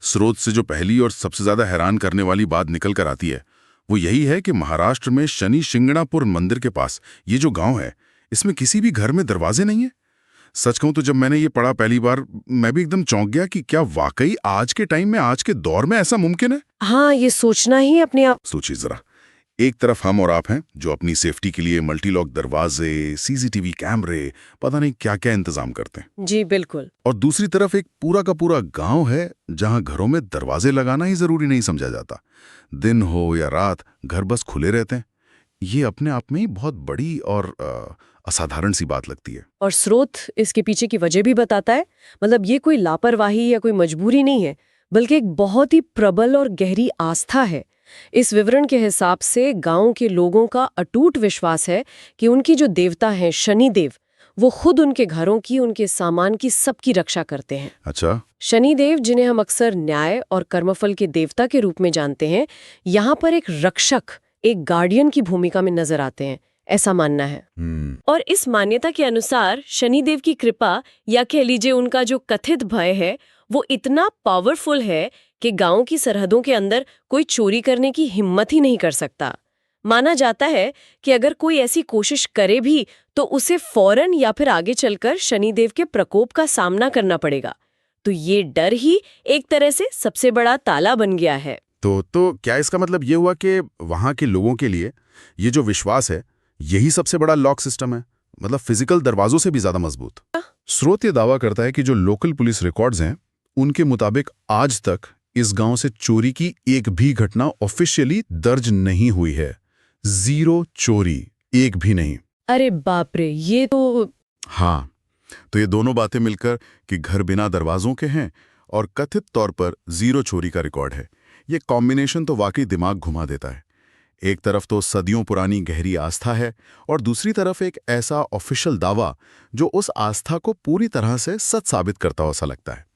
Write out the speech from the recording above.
स्रोत से जो पहली और सबसे ज्यादा हैरान करने वाली बात निकल कर आती है वो यही है कि महाराष्ट्र में शनि शिंगणापुर मंदिर के पास ये जो गांव है, इसमें किसी भी घर में दरवाजे नहीं है। सच कहूं तो जब मैंने ये पढ़ा पहली बार, मैं भी एकदम चौंक गया कि क्या वाकई आज के टाइम में, आज के दौर में ऐसा मुमकिन है। हाँ, ये सोचना ही अपने आप। सोचिए जरा, एक तरफ हम और आप हैं जो अपनी सेफ्टी के लिए मल्टी लॉक दरवाजे, सीसीटीवी कैमरे, पता नहीं क्या क्या इंतजाम करते हैं। जी बिल्कुल। और दूसरी तरफ एक पूरा का पूरा गांव है जहां घरों में दरवाजे लगाना ही जरूरी नहीं समझा जाता। दिन हो या रात, घर बस खुले रहते हैं। ये अपने आप में ही बहुत बड़ी और असाधारण सी बात लगती है। और स्रोत इसके पीछे की वजह भी बताता है। मतलब ये कोई लापरवाही या कोई मजबूरी नहीं है, बल्कि एक बहुत ही प्रबल और गहरी आस्था है। इस विवरण के हिसाब से गांव के लोगों का अटूट विश्वास है कि उनकी जो देवता हैं शनिदेव, वो खुद उनके घरों की, उनके सामान की, सबकी रक्षा करते हैं। अच्छा। शनिदेव, जिन्हें हम अक्सर न्याय और कर्मफल के देवता के रूप में जानते हैं, यहाँ पर एक रक्षक, एक गार्डियन की भूमिका में नजर आते हैं, ऐसा मानना है। और इस मान्यता के अनुसार शनिदेव की कृपा, या कह लीजिए उनका जो कथित भय है, वो इतना पावरफुल है कि गांव की सरहदों के अंदर कोई चोरी करने की हिम्मत ही नहीं कर सकता। माना जाता है कि अगर कोई ऐसी कोशिश करे भी तो उसे फौरन या फिर आगे चलकर शनिदेव के प्रकोप का सामना करना पड़ेगा। तो ये डर ही एक तरह से सबसे बड़ा ताला बन गया है। तो क्या इसका मतलब ये हुआ कि वहां के लोगों के लिए ये जो विश्वास है, यही सबसे बड़ा लॉक सिस्टम है, मतलब फिजिकल दरवाजों से भी ज्यादा मजबूत? स्रोत ये दावा करता है कि जो लोकल पुलिस रिकॉर्ड्स हैं, उनके मुताबिक आज तक इस गांव से चोरी की एक भी घटना ऑफिशियली दर्ज नहीं हुई है। 0 चोरी, एक भी नहीं। अरे बाप रे, ये तो। हाँ, तो ये दोनों बातें मिलकर कि घर बिना दरवाजों के हैं और कथित तौर पर 0 चोरी का रिकॉर्ड है, ये कॉम्बिनेशन तो वाकई दिमाग घुमा देता है। एक तरफ तो सदियों पुरानी गहरी आस्था है और दूसरी तरफ एक ऐसा ऑफिशियल दावा जो उस आस्था को पूरी तरह से सच साबित करता हो, ऐसा लगता है।